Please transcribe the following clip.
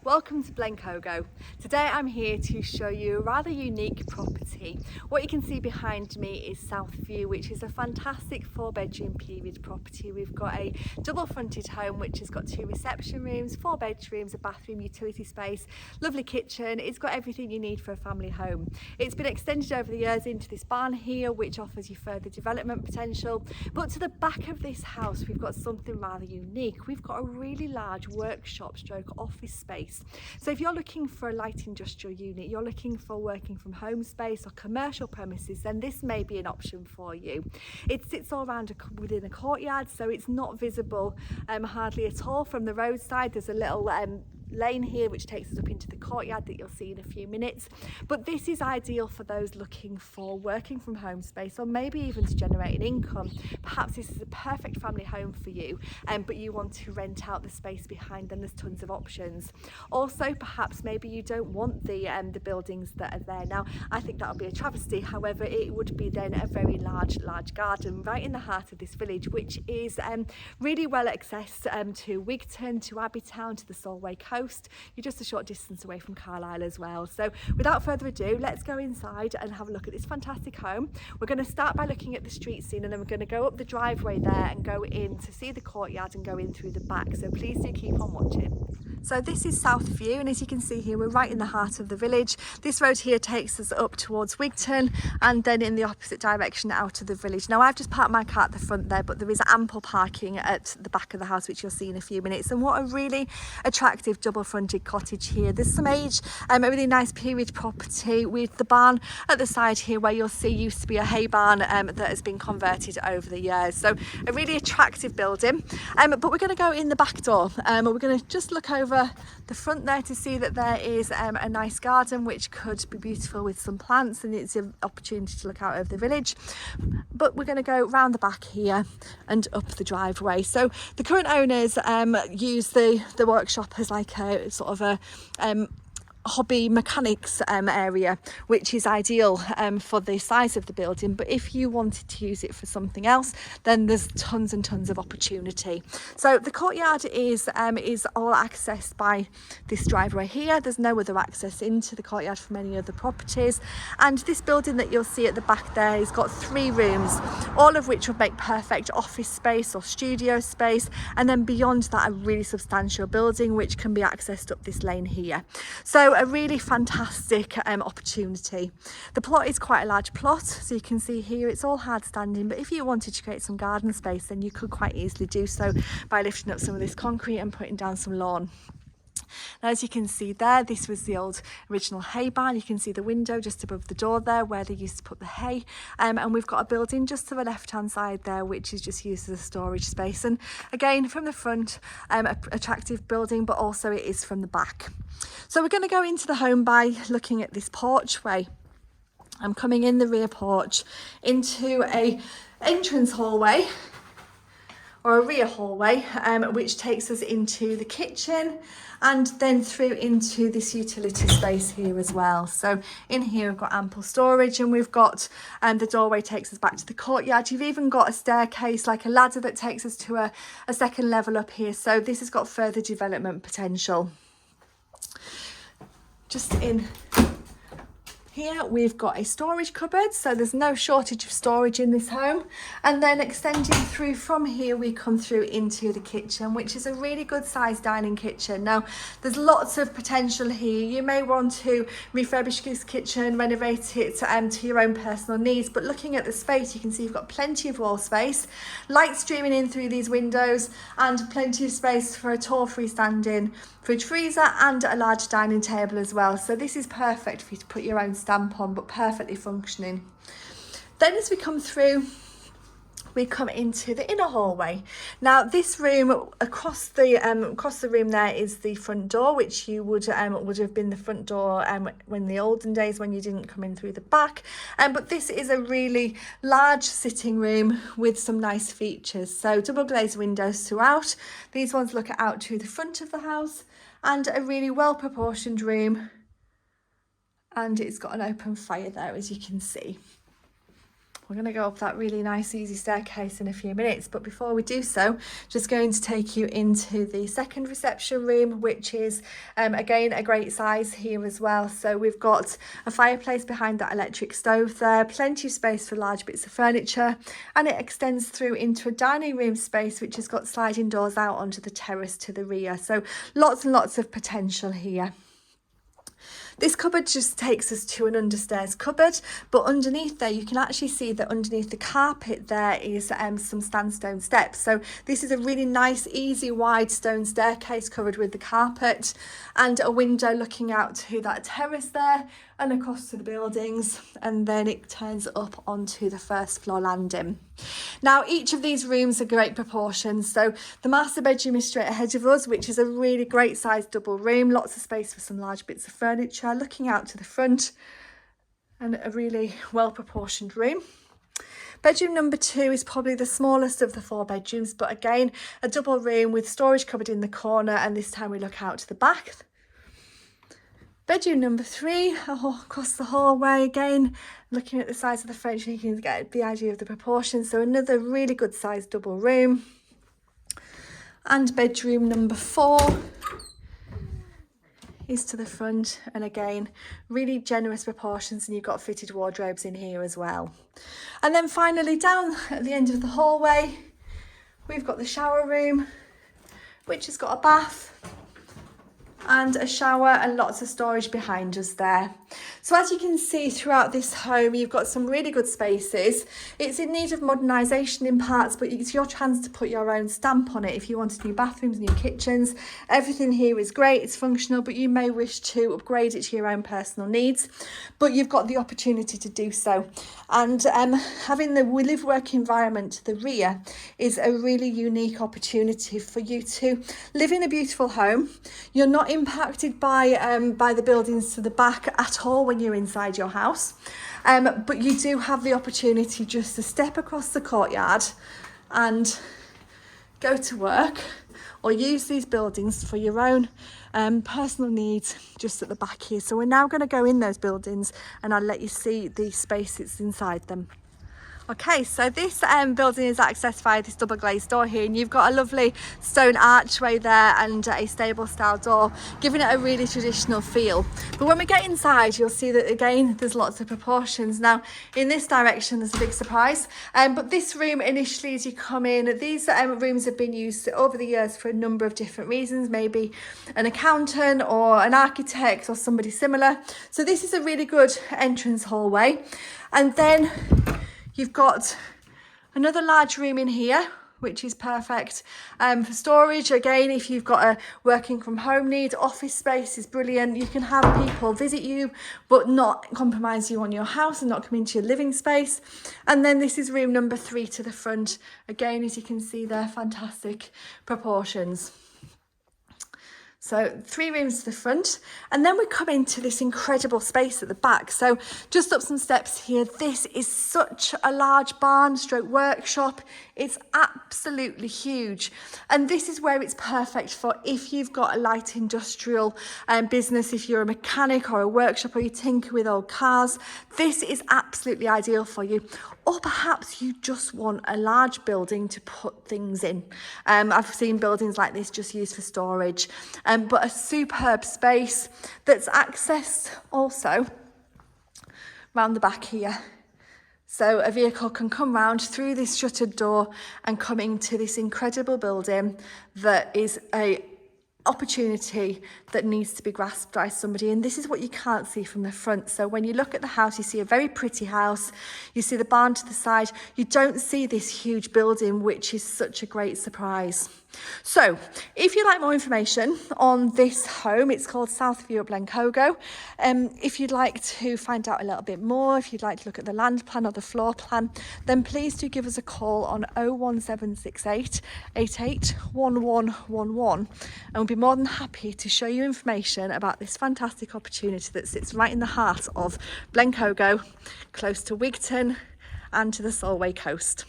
Welcome to Blencogo. Today I'm here to show you a rather unique property. What you can see behind me is Southview, which is a fantastic 4-bedroom period property. We've got a double fronted home which has got 2 reception rooms, 4 bedrooms, a bathroom, utility space, lovely kitchen. It's got everything you need for a family home. It's been extended over the years into this barn here, which offers you further development potential. But to the back of this house we've got something rather unique. We've got a really large workshop stroke office space. So if you're looking for a light industrial unit, you're looking for working from home space or commercial premises, then this may be an option for you. It sits all around within a courtyard, so it's not visible hardly at all from the roadside. There's a little lane here which takes us up into the courtyard that you'll see in a few minutes, but this is ideal for those looking for working from home space or maybe even to generate an income. Perhaps this is a perfect family home for you, but you want to rent out the space behind, then there's tons of options. Also, perhaps maybe you don't want the buildings that are there now. I think that would be a travesty. However, it would be then a very large garden right in the heart of this village, which is really well accessed to Wigton, to Abbeytown, to the Solway coast. You're just a short distance away from Carlisle as well. So without further ado, let's go inside and have a look at this fantastic home. We're going to start by looking at the street scene, and then we're going to go up the driveway there and go in to see the courtyard and go in through the back. So please do keep on watching. So this is Southview, and as you can see here, we're right in the heart of the village. This road here takes us up towards Wigton and then in the opposite direction out of the village. Now I've just parked my car at the front there, but there is ample parking at the back of the house, which you'll see in a few minutes. And what a really attractive double fronted cottage here. There's some age, a really nice period property with the barn at the side here, where you'll see used to be a hay barn that has been converted over the years. So a really attractive building, but we're going to go in the back door. We're going to just look over the front there to see that there is a nice garden which could be beautiful with some plants, and it's an opportunity to look out over the village. But we're going to go round the back here and up the driveway. So the current owners use the workshop as like a sort of a hobby mechanics area, which is ideal for the size of the building. But if you wanted to use it for something else, then there's tons and tons of opportunity. So the courtyard is all accessed by this driveway here. There's no other access into the courtyard from any other properties, and this building that you'll see at the back there has got 3 rooms, all of which would make perfect office space or studio space, and then beyond that a really substantial building which can be accessed up this lane here. So a really fantastic opportunity. The plot is quite a large plot, so you can see here it's all hard standing, but if you wanted to create some garden space, then you could quite easily do so by lifting up some of this concrete and putting down some lawn. Now, as you can see there, this was the old original hay barn. You can see the window just above the door there where they used to put the hay, and we've got a building just to the left hand side there which is just used as a storage space. And again, from the front, attractive building, but also it is from the back. So we're going to go into the home by looking at this porchway. I'm coming in the rear porch into a entrance hallway, or a rear hallway, which takes us into the kitchen and then through into this utility space here as well. So in here we've got ample storage, and we've got the doorway takes us back to the courtyard. You've even got a staircase, like a ladder, that takes us to a second level up here. So this has got further development potential. Just in here we've got a storage cupboard, so there's no shortage of storage in this home. And then extending through from here we come through into the kitchen, which is a really good sized dining kitchen. Now there's lots of potential here. You may want to refurbish this kitchen, renovate it to your own personal needs, but looking at the space you can see you've got plenty of wall space, light streaming in through these windows, and plenty of space for a tall freestanding fridge freezer and a large dining table as well. So this is perfect for you to put your own stamp on, but perfectly functioning. Then as we come through, we come into the inner hallway. Now this room, across the room there is the front door, which you would have been the front door when the olden days, when you didn't come in through the back. But this is a really large sitting room with some nice features. So double glazed windows throughout. These ones look out to the front of the house, and a really well proportioned room, and it's got an open fire there, as you can see. We're going to go up that really nice easy staircase in a few minutes, but before we do so, just going to take you into the second reception room, which is again a great size here as well. So we've got a fireplace behind that electric stove there, plenty of space for large bits of furniture, and it extends through into a dining room space which has got sliding doors out onto the terrace to the rear. So lots and lots of potential here. This cupboard just takes us to an understairs cupboard, but underneath there you can actually see that underneath the carpet there is some sandstone steps. So this is a really nice, easy, wide stone staircase covered with the carpet, and a window looking out to that terrace there and across to the buildings, and then it turns up onto the first floor landing. Now each of these rooms are great proportions. So the master bedroom is straight ahead of us, which is a really great sized double room, lots of space for some large bits of furniture, looking out to the front, and a really well proportioned room. Bedroom number 2 is probably the smallest of the 4 bedrooms, but again a double room with storage cupboard in the corner, and this time we look out to the back. Bedroom number 3, across the hallway, again looking at the size of the furniture you can get the idea of the proportions, so another really good sized double room. And bedroom number 4 is to the front, and again really generous proportions, and you've got fitted wardrobes in here as well. And then finally down at the end of the hallway we've got the shower room, which has got a bath and a shower and lots of storage behind us there. So as you can see throughout this home, you've got some really good spaces. It's in need of modernisation in parts, but it's your chance to put your own stamp on it. If you wanted new bathrooms, new kitchens, everything here is great, it's functional, but you may wish to upgrade it to your own personal needs, but you've got the opportunity to do so. And having the live work environment to the rear is a really unique opportunity for you to live in a beautiful home. You're not impacted by the buildings to the back at all when you're inside your house, but you do have the opportunity just to step across the courtyard and go to work, or use these buildings for your own personal needs just at the back here. So we're now going to go in those buildings and I'll let you see the space that's inside them. Okay, so this building is accessed via this double glazed door here, and you've got a lovely stone archway there and a stable style door, giving it a really traditional feel. But when we get inside, you'll see that again there's lots of proportions. Now in this direction there's a big surprise, but this room initially as you come in, these rooms have been used over the years for a number of different reasons, maybe an accountant or an architect or somebody similar. So this is a really good entrance hallway, and then you've got another large room in here, which is perfect for storage. Again, if you've got a working from home need, office space is brilliant. You can have people visit you, but not compromise you on your house and not come into your living space. And then this is room number 3 to the front. Again, as you can see, they're fantastic proportions. So 3 rooms to the front, and then we come into this incredible space at the back. So just up some steps here, this is such a large barn stroke workshop. It's absolutely huge, and this is where it's perfect for if you've got a light industrial business, if you're a mechanic or a workshop, or you tinker with old cars. This is absolutely ideal for you. Or perhaps you just want a large building to put things in. I've seen buildings like this just used for storage, but a superb space that's accessed also round the back here. So a vehicle can come round through this shuttered door and come into this incredible building that is a opportunity that needs to be grasped by somebody. And this is what you can't see from the front. So when you look at the house, you see a very pretty house, you see the barn to the side, you don't see this huge building, which is such a great surprise. So if you'd like more information on this home, it's called Southview at Blencogo. If you'd like to find out a little bit more, if you'd like to look at the land plan or the floor plan, then please do give us a call on 01768 881111, and we'll be more than happy to show you information about this fantastic opportunity that sits right in the heart of Blencogo, close to Wigton and to the Solway coast.